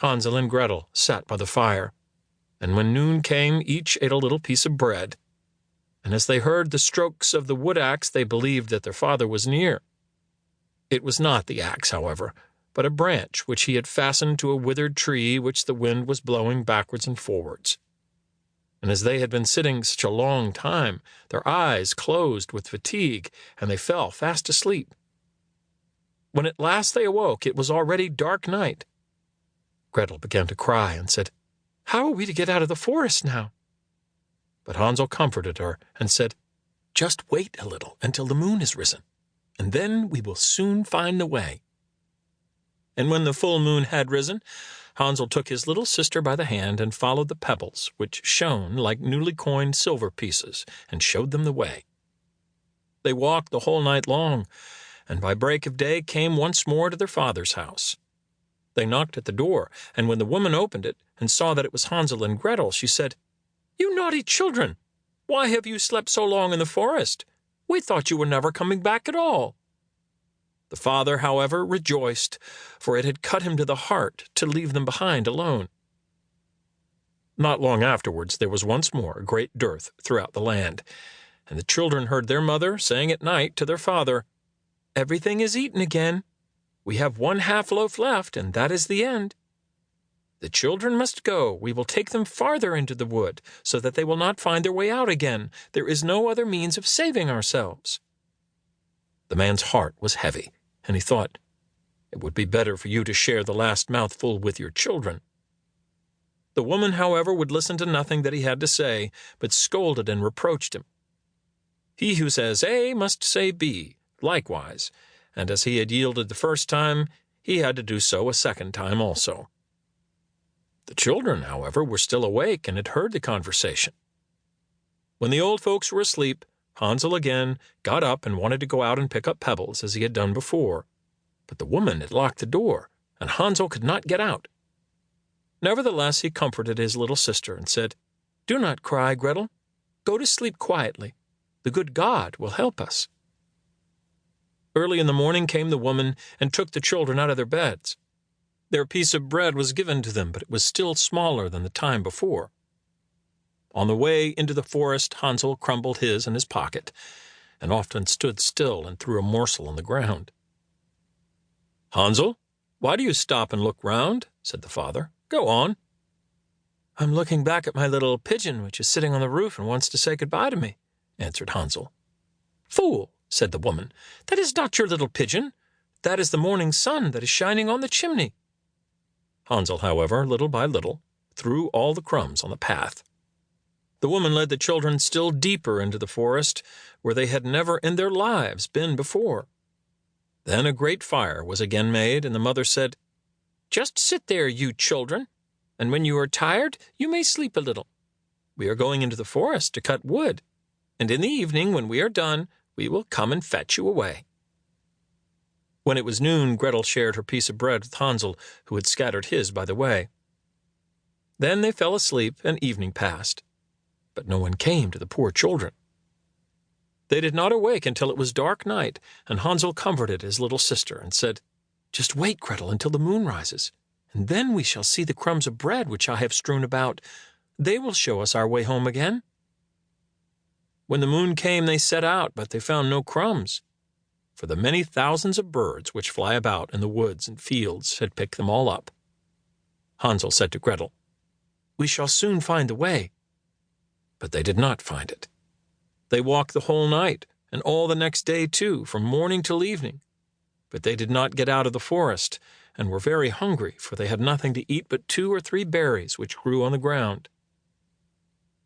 Hansel and Gretel sat by the fire, and when noon came, each ate a little piece of bread. And as they heard the strokes of the wood axe, they believed that their father was near. It was not the axe, however, but a branch which he had fastened to a withered tree which the wind was blowing backwards and forwards. And as they had been sitting such a long time, their eyes closed with fatigue, and they fell fast asleep. When at last they awoke, it was already dark night. Gretel began to cry and said, "How are we to get out of the forest now?" But Hansel comforted her and said, "Just wait a little until the moon has risen, and then we will soon find the way." And when the full moon had risen, Hansel took his little sister by the hand and followed the pebbles, which shone like newly coined silver pieces, and showed them the way. They walked the whole night long, and by break of day came once more to their father's house. They knocked at the door, and when the woman opened it and saw that it was Hansel and Gretel, she said, "You naughty children! Why have you slept so long in the forest? We thought you were never coming back at all." The father, however, rejoiced, for it had cut him to the heart to leave them behind alone. Not long afterwards there was once more a great dearth throughout the land, and the children heard their mother saying at night to their father, "Everything is eaten again. We have 1/2 loaf left, and that is the end. The children must go. We will take them farther into the wood, so that they will not find their way out again. There is no other means of saving ourselves." The man's heart was heavy, and he thought, "It would be better for you to share the last mouthful with your children." The woman, however, would listen to nothing that he had to say, but scolded and reproached him. He who says A must say B likewise, and as he had yielded the first time, he had to do so a second time also. The children, however, were still awake and had heard the conversation. When the old folks were asleep, Hansel again got up and wanted to go out and pick up pebbles as he had done before, but the woman had locked the door, and Hansel could not get out. Nevertheless, he comforted his little sister and said, "Do not cry, Gretel. Go to sleep quietly. The good God will help us." Early in the morning came the woman and took the children out of their beds. Their piece of bread was given to them, but it was still smaller than the time before. On the way into the forest, Hansel crumbled his in his pocket, and often stood still and threw a morsel on the ground. "Hansel, why do you stop and look round?" said the father. "Go on." "I'm looking back at my little pigeon, which is sitting on the roof and wants to say goodbye to me," answered Hansel. "Fool," said the woman, "that is not your little pigeon. That is the morning sun that is shining on the chimney." Hansel, however, little by little, threw all the crumbs on the path. The woman led the children still deeper into the forest, where they had never in their lives been before. Then a great fire was again made, and the mother said, "Just sit there, you children, and when you are tired, you may sleep a little. We are going into the forest to cut wood, and in the evening, when we are done, we will come and fetch you away." When it was noon, Gretel shared her piece of bread with Hansel, who had scattered his by the way. Then they fell asleep, and evening passed, but no one came to the poor children. They did not awake until it was dark night, and Hansel comforted his little sister and said, "Just wait, Gretel, until the moon rises, and then we shall see the crumbs of bread which I have strewn about. They will show us our way home again." When the moon came, they set out, but they found no crumbs, for the many thousands of birds which fly about in the woods and fields had picked them all up. Hansel said to Gretel, "We shall soon find the way." But they did not find it. They walked the whole night, and all the next day too, from morning till evening. But they did not get out of the forest, and were very hungry, for they had nothing to eat but 2 or 3 berries which grew on the ground.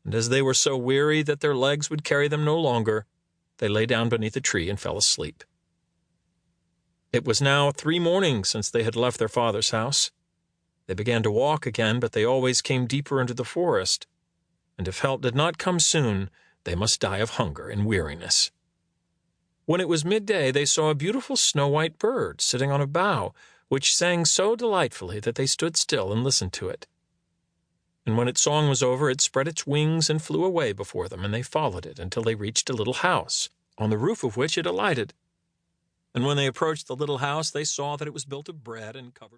And as they were so weary that their legs would carry them no longer, they lay down beneath a tree and fell asleep. It was now 3 mornings since they had left their father's house. They began to walk again, but they always came deeper into the forest, and if help did not come soon, they must die of hunger and weariness. When it was midday, they saw a beautiful snow-white bird sitting on a bough, which sang so delightfully that they stood still and listened to it. And when its song was over, it spread its wings and flew away before them, and they followed it until they reached a little house, on the roof of which it alighted. And when they approached the little house, they saw that it was built of bread and covered